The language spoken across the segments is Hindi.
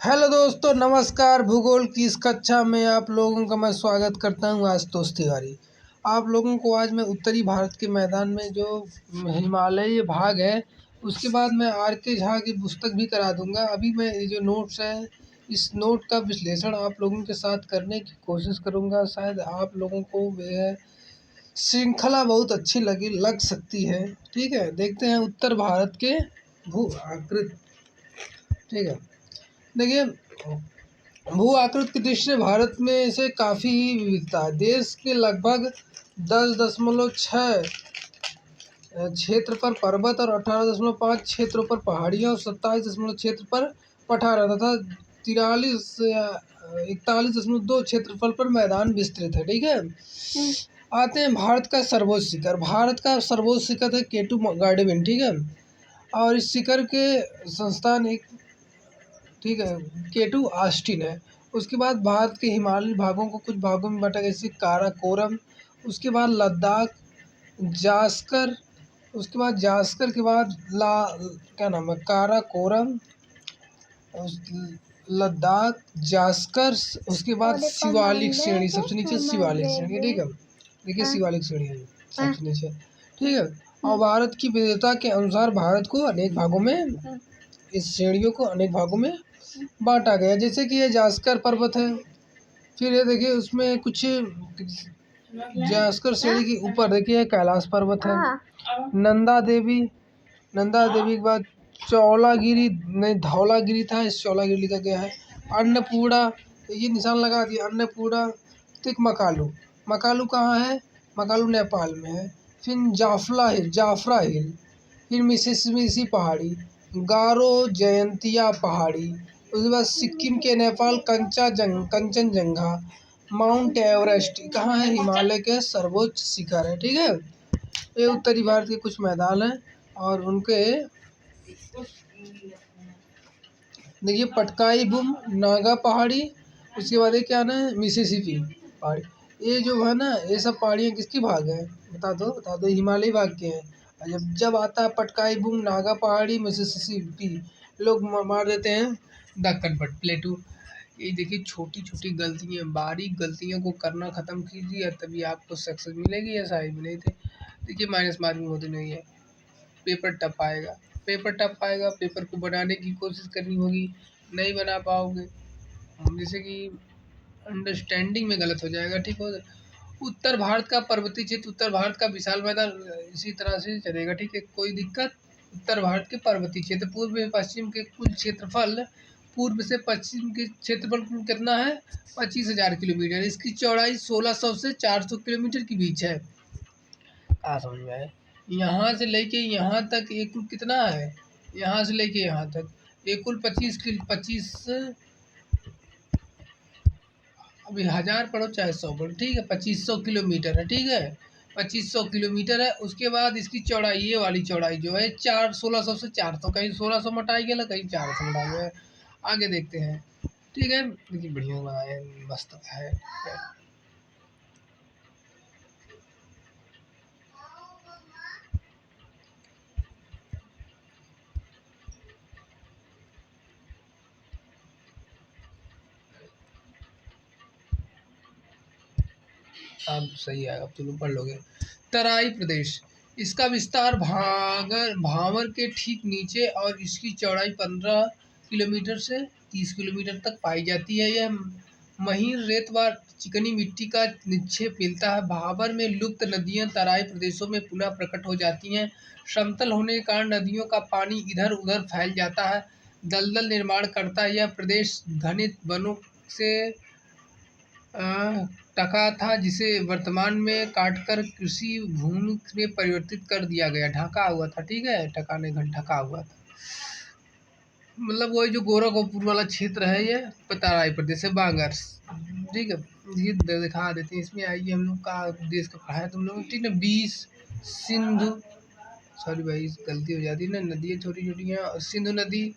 हेलो दोस्तों, नमस्कार। भूगोल की इस कक्षा में आप लोगों का मैं स्वागत करता हूं। आशुतोष तिवारी। आप लोगों को आज मैं उत्तरी भारत के मैदान में जो हिमालयी भाग है उसके बाद मैं आर के झा की पुस्तक भी करा दूंगा। अभी मैं ये जो नोट्स है इस नोट का विश्लेषण आप लोगों के साथ करने की कोशिश करूंगा। शायद आप लोगों को वह श्रृंखला बहुत अच्छी लग सकती है। ठीक है, देखते हैं उत्तर भारत के भू आकृति। ठीक है, देखिए, भू आकृति की दृष्टि से भारत में से काफ़ी ही विविधता है। देश के लगभग 10.6 क्षेत्र पर पर्वत और 18.5 क्षेत्रों पर पहाड़ियाँ और 27 क्षेत्र पर पठार तथा 41.2 क्षेत्रफल पर मैदान विस्तृत है। ठीक है, आते हैं भारत का सर्वोच्च शिखर। भारत का सर्वोच्च शिखर है केटू गार्डन। ठीक है, और इस शिखर के संस्थान एक, ठीक है, केटू ऑस्टिन है। उसके बाद भारत के हिमालयी भागों को कुछ भागों में बांटा गया, जैसे काराकोरम, उसके बाद लद्दाख, जास्कर, उसके बाद जास्कर के बाद क्या नाम है, काराकोरम, लद्दाख, जास्कर, उसके बाद शिवालिक श्रेणी सबसे नीचे, शिवालिक श्रेणी। ठीक है, देखिए शिवालिक श्रेणी है सबसे नीचे। ठीक है, और भारत की विविधता के अनुसार भारत को अनेक भागों में, इस श्रेणियों को अनेक भागों में बांटा गया। जैसे कि ये जास्कर पर्वत है, फिर ये देखिए उसमें कुछ जास्कर श्रेणी के ऊपर देखिए कैलाश पर्वत है, नंदा देवी, नंदा देवी के बाद चौलागिरी, नहीं धौलागिरी था, इस चौलागिरी लिखा गया है। अन्नपूर्णा, ये निशान लगा दिया, अन्नपूर्णा। तिक मकालू, मकालू कहाँ है, मकालू नेपाल में है। फिर जाफरा हिल, फिर मिसिसिपी पहाड़ी, गारो जयंतिया पहाड़ी, उसके बाद सिक्किम के नेपाल कंचनजंगा, माउंट एवरेस्ट कहाँ है, हिमालय के सर्वोच्च शिखर है। ठीक है, ये उत्तरी भारत के कुछ मैदान हैं और उनके देखिए पटकाई बुम, नागा पहाड़ी, उसके बाद ये क्या ना है, मिसिसिपी पहाड़ी। ये जो है ना, ये सब पहाड़ियाँ किसकी भाग है, बता दो, हिमालयी भाग के हैं। और जब जब आता है पटकाई बुम, नागा पहाड़ी, मिसिसिपी, लोग मार देते हैं दक्कन प्लेटू। ये देखिए छोटी छोटी गलतियाँ, बारीक गलतियों को करना ख़त्म कीजिए तभी आपको सक्सेस मिलेगी, या शायद मिले थे। देखिए माइनस मार्किंग होती नहीं है, पेपर टफ आएगा, पेपर टफ आएगा, पेपर को बनाने की कोशिश करनी होगी, नहीं बना पाओगे, जैसे कि अंडरस्टैंडिंग में गलत हो जाएगा। ठीक हो, उत्तर भारत का पर्वतीय क्षेत्र, उत्तर भारत का विशाल मैदान इसी तरह से चलेगा। ठीक है, कोई दिक्कत। उत्तर भारत के पर्वतीय क्षेत्र, पूर्व में पश्चिम के कुल क्षेत्रफल, पूर्व से पश्चिम के क्षेत्रफल कुल कितना है, 25,000 किलोमीटर। इसकी चौड़ाई 1600 से 400 किलोमीटर के बीच है। कहाँ समझ में आए, यहाँ से लेके यहाँ तक एक कुल कितना है, यहाँ से लेके यहाँ तक एक कुल 25 अभी 1000 पढ़ो चाहे 100 पढ़ो। ठीक है, 2500 किलोमीटर है। ठीक है, 2500 किलोमीटर है। उसके बाद इसकी चौड़ाई, ये वाली चौड़ाई जो है 1600 से 400, कहीं 1600 मटाई गया, कहीं 400 मटाई गया। आगे देखते हैं। ठीक है, लेकिन बढ़िया बनाया है, मस्त है। अब सही है, अब तुम पढ़ लोगे। तराई प्रदेश, इसका विस्तार भावर के ठीक नीचे और इसकी चौड़ाई 15 किलोमीटर से 30 किलोमीटर तक पाई जाती है। यह महीन रेत व चिकनी मिट्टी का निक्षेप मिलता है। भावर में लुप्त नदियां तराई प्रदेशों में पुनः प्रकट हो जाती हैं। समतल होने के कारण नदियों का पानी इधर उधर फैल जाता है, दलदल निर्माण करता है। यह प्रदेश घने वनों से टका था, जिसे वर्तमान में काटकर कृषि भूमि में परिवर्तित कर दिया गया, ढका हुआ था। ठीक है, टका नहीं, ढका हुआ था, मतलब वही जो गोरखपुर वाला क्षेत्र है, ये तराई प्रदेश है, बांगर। ठीक है, ये दिखा देते हैं, इसमें आइए हम लोग का देश का पढ़ा है तुम लोग। ठीक है, 20 सिंधु, सॉरी भाई गलती हो जाती है ना, नदियाँ छोटी छोटी हैं। सिंधु नदी,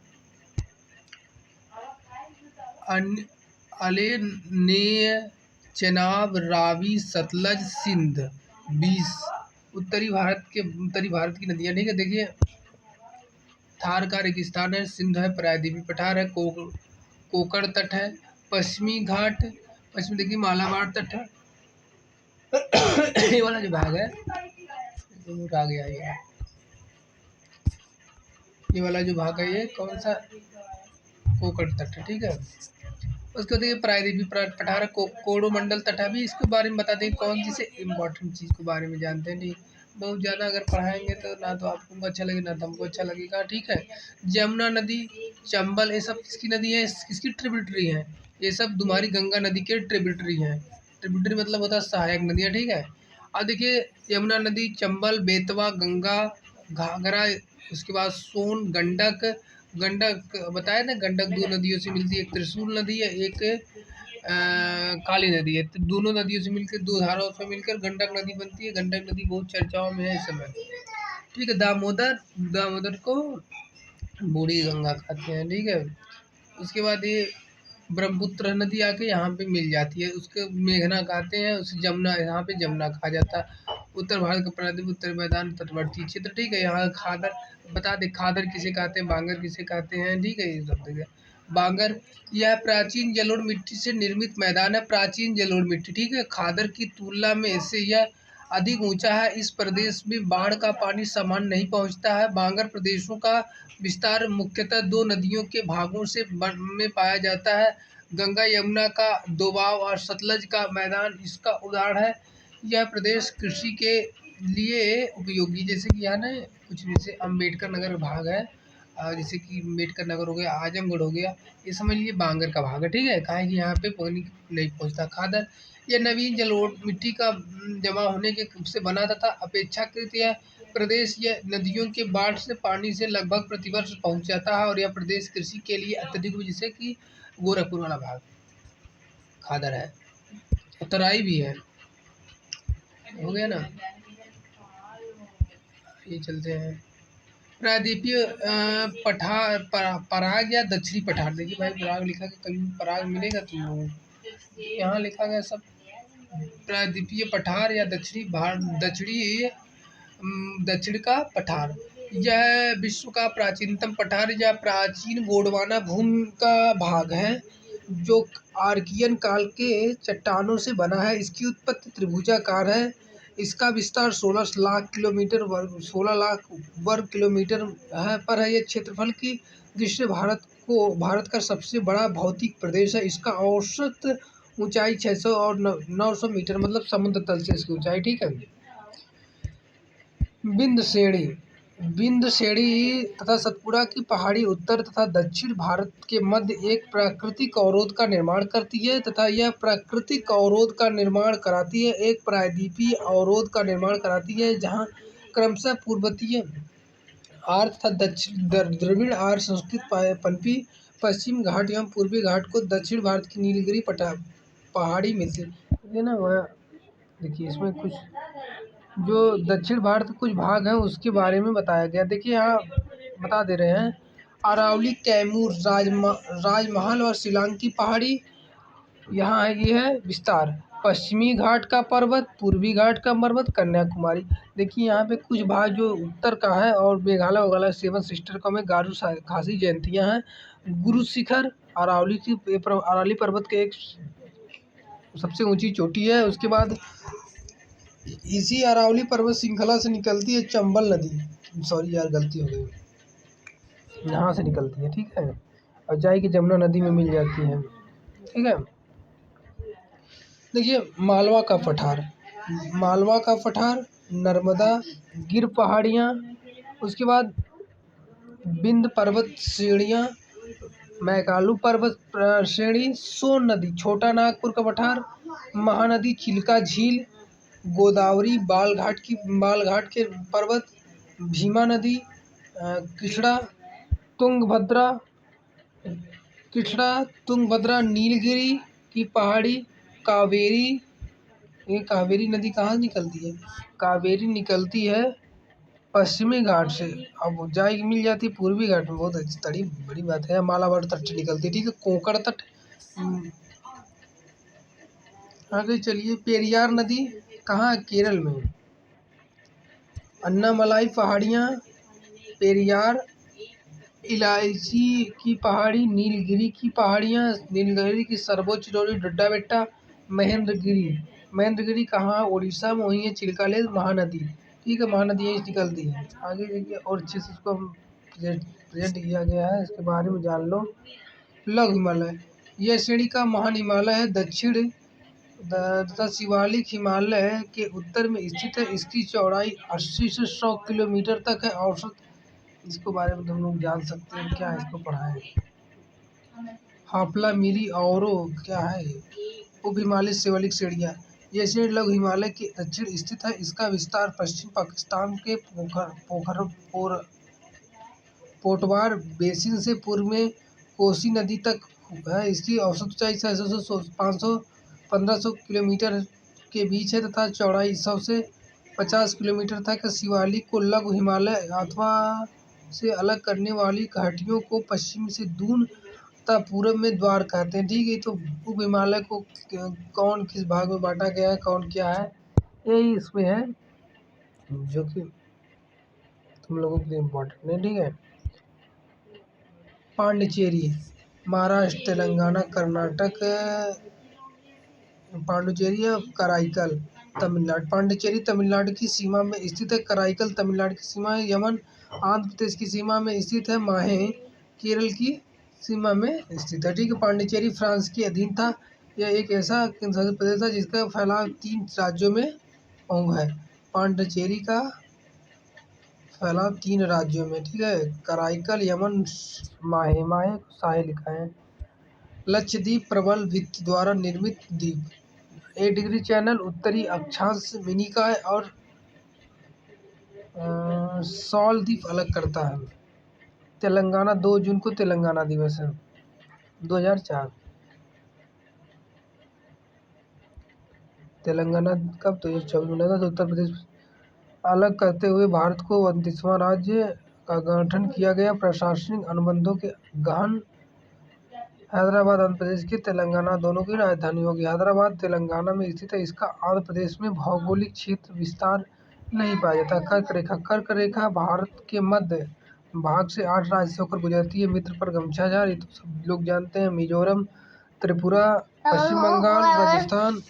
अले ने, चेनाब, रावी, सतलज, सिंध, 20 उत्तरी भारत की नदियाँ। ठीक है, देखिए थार का रेगिस्तान है, सिंध है, प्रायद्वीपीय पठार है, कोकण तट है, पश्चिमी घाट, पश्चिमी देखिए मालाबार तट है। ये वाला जो भाग है आ गया ये वाला जो भाग है ये कौन सा, कोकण तट है, ठीक है। उसके बाद देखिए प्रायद्वीपीय पठार है, कोरोमंडल तट है। अभी इसके बारे में बता दें कौन सी से इम्पोर्टेंट चीज़ के बारे में जानते हैं, नहीं बहुत ज़्यादा अगर पढ़ाएंगे तो ना तो आपको अच्छा लगेगा ना तो हमको अच्छा लगेगा, ठीक है। यमुना नदी, चंबल, ये सब किसकी नदी है, किसकी ट्रिब्यूटरी है, ये सब तुम्हारी गंगा नदी के ट्रिब्यूटरी हैं। ट्रिब्यूटरी मतलब होता है सहायक नदियाँ, ठीक है। अब देखिए यमुना नदी, चंबल, बेतवा, गंगा, घाघरा, उसके बाद सोन, गंडक, गंडक बताया ना, गंडक दो नदियों से मिलती है, एक त्रिशूल नदी है, एक काली नदी है। तो दोनों नदियों से मिलकर, दो धाराओं से मिलकर गंडक नदी बनती है। गंडक नदी बहुत चर्चाओं में है इस समय, ठीक है। दामोदर, दामोदर को बूढ़ी गंगा कहते हैं, ठीक है। उसके बाद ये ब्रह्मपुत्र नदी आके यहाँ पे मिल जाती है, उसके मेघना कहते हैं, उसे जमुना, यहाँ पे जमुना कहा जाता है। उत्तर भारत का प्रायद्वीप उत्तर मैदान तटवर्ती क्षेत्र, ठीक है। यहाँ खादर बता दे, खादर किसे कहते हैं, बांगर किसे कहते हैं, ठीक है। ये सब देखिए बांगर, यह प्राचीन जलोढ़ मिट्टी से निर्मित मैदान है, प्राचीन जलोढ़ मिट्टी, ठीक है। खादर की तुलना में इससे यह अधिक ऊंचा है। इस प्रदेश में बाढ़ का पानी सामान्य नहीं पहुंचता है। बांगर प्रदेशों का विस्तार मुख्यतः दो नदियों के भागों से में पाया जाता है, गंगा यमुना का दोबाव और सतलज का मैदान इसका उदाहरण है। यह प्रदेश कृषि के लिए उपयोगी, जैसे कि यहाँ ना कुछ जैसे अम्बेडकर नगर भाग है, जैसे कि अम्बेडकर नगर हो गया, आजमगढ़ हो गया, ये समझ लीजिए बांगर का भाग है, ठीक है। कहा है कि यहाँ पे पानी नहीं पहुँचता। खादर, यह नवीन जलोढ़ मिट्टी का जमा होने के से बना तथा अपेक्षाकृत यह प्रदेश यह नदियों के बाढ़ से पानी से लगभग प्रतिवर्ष पहुँच जाता है, और यह प्रदेश कृषि के लिए अत्यधिक, जैसे कि गोरखपुर वाला भाग खादर है। तराई भी है, हो गया ना। ये चलते हैं प्रायद्वीपीय पठार, पराग या दक्षिणी पठार। देखिए भाई पराग लिखा कि कभी पराग मिलेगा तुम लोगों को, यहाँ लिखा गया सब प्रायद्वीपीय पठार या दक्षिणी दक्षिण का पठार। यह विश्व का प्राचीनतम पठार या प्राचीन गोंडवाना भूमि का भाग है, जो आर्कियन काल के चट्टानों से बना है। इसकी उत्पत्ति त्रिभुजाकार है। इसका विस्तार 16 लाख वर्ग किलोमीटर है पर है। ये क्षेत्रफल की दृष्टि भारत का सबसे बड़ा भौतिक प्रदेश है। इसका औसत ऊंचाई 600 और 900 मीटर, मतलब समुद्र तल से इसकी ऊंचाई, ठीक है। विंध्य श्रेणी तथा सतपुड़ा की पहाड़ी उत्तर तथा दक्षिण भारत के मध्य एक प्राकृतिक अवरोध का निर्माण करती है तथा यह प्राकृतिक अवरोध का निर्माण कराती है एक प्रायद्वीपीय अवरोध का निर्माण कराती है, जहाँ क्रमशः पूर्वतीय आर्य तथा द्रविड़ आर्य संस्कृत पनपी। पश्चिम घाट एवं पूर्वी घाट को दक्षिण भारत की नीलगिरी पहाड़ी मिलती है ना। वह देखिए इसमें कुछ जो दक्षिण भारत के कुछ भाग हैं उसके बारे में बताया गया। देखिए यहाँ बता दे रहे हैं, अरावली, कैमूर, राजमहल और शिलांग की पहाड़ी, यहाँ है ये है विस्तार। पश्चिमी घाट का पर्वत, पूर्वी घाट का पर्वत, कन्याकुमारी। देखिए यहाँ पे कुछ भाग जो उत्तर का है, और मेघालय वगैरह 7 सिस्टर का में गारू खासी जयंतियाँ हैं। गुरु शिखर अरावली पर्वत के एक सबसे ऊंची चोटी है। उसके बाद इसी अरावली पर्वत श्रृंखला से निकलती है चंबल नदी, सॉरी यार गलती हो गई, यहाँ से निकलती है, ठीक है, और जाएगी जमुना नदी में मिल जाती है, ठीक है। देखिए मालवा का पठार, नर्मदा गिर पहाड़ियाँ, उसके बाद विंध्य पर्वत श्रेणियाँ, मैकालू पर्वत श्रेणी, सोन नदी, छोटा नागपुर का पठार, महानदी चिल्का झील, गोदावरी, बालघाट के पर्वत, भीमा नदी, कृष्णा, तुंगभद्रा, नीलगिरी की पहाड़ी, कावेरी। ये कावेरी नदी कहाँ निकलती है, कावेरी निकलती है पश्चिमी घाट से, अब जाएगी मिल जाती है पूर्वी घाट में, बहुत अच्छी बड़ी बात है। मालाबार तट से निकलती है, ठीक है। कोंकण तट, आगे चलिए। पेरियार नदी कहाँ, केरल में। अन्नामलाई पहाड़ियाँ, पेरियार इलायची की पहाड़ी, नीलगिरी की पहाड़ियाँ, नीलगिरी की सर्वोच्च चोटी डड्डा बेट्टा, महेंद्रगिरी कहाँ? उड़ीसा में वही है, चिल्का लेक, महानदी। ठीक है, महानदी यहीं से निकलती है। आगे देखिए और अच्छे से इसको प्रेजेंट किया गया है, इसके बारे में जान लो। लघु हिमालय, यह श्रेणी का महान हिमालय है, दक्षिण तथा शिवालिक हिमालय के उत्तर में स्थित है। इसकी चौड़ाई 80 से 100 किलोमीटर तक है औसत। इसको बारे में तुम लोग जान सकते हैं, क्या है, इसको पढ़ा है। हापला मिरी औरो क्या है? उप हिमालय शिवालिक श्रेणियाँ। यह श्रेणी लघु हिमालय के दक्षिण स्थित है। इसका विस्तार पश्चिम पाकिस्तान के पोटवार बेसिन से पूर्व में कोसी नदी तक है। इसकी औसत ऊंचाई 600 से 1500 किलोमीटर के बीच है तथा चौड़ाई 100 से 50 किलोमीटर तक है। शिवालिक को लघु हिमालय अथवा से अलग करने वाली घाटियों को पश्चिम से दून तथा पूर्व में द्वार कहते हैं। ठीक है, तो उप हिमालय को कौन किस भाग में बांटा गया है, कौन क्या है, यही इसमें है, जो कि तुम लोगों के लिए इम्पोर्टेंट है। ठीक है, पांडिचेरी, महाराष्ट्र, तेलंगाना, कर्नाटक, पांडिचेरी या कराईकल, तमिलनाडु। पांडिचेरी तमिलनाडु की सीमा में स्थित है। कराईकल तमिलनाडु की सीमा है। यमन आंध्र प्रदेश की सीमा में स्थित है। माहे केरल की सीमा में स्थित है। ठीक है, पांडिचेरी फ्रांस के अधीन था। यह एक ऐसा केंद्रशासित प्रदेश था जिसका फैलाव 3 राज्यों में है। पांडिचेरी का फैलाव 3 राज्यों में। ठीक है, कराईकल, यमन, माहे साहे लिखा है। लक्षद्वीप प्रबल भित्ति द्वारा निर्मित द्वीप। 1 डिग्री चैनल उत्तरी अक्षांश मिनिकॉय और सॉल द्वीप अलग करता है। तेलंगाना 2 जून को तेलंगाना दिवस है, 2004। तेलंगाना कब? 2024 में लगा। तो उत्तर प्रदेश अलग करते हुए भारत को 29वां राज्य का गठन किया गया। प्रशासनिक अनुबंधों के गहन हैदराबाद आंध्र प्रदेश के तेलंगाना दोनों की राजधानी होगी। हैदराबाद तेलंगाना में स्थित है। इसका आंध्र प्रदेश में भौगोलिक क्षेत्र विस्तार नहीं पाया जाता। कर्क रेखा भारत के मध्य भाग से 8 राज्य से होकर गुजरती है। मित्र पर गमछा झार, ये तो सब लोग जानते हैं। मिजोरम, त्रिपुरा, पश्चिम बंगाल, राजस्थान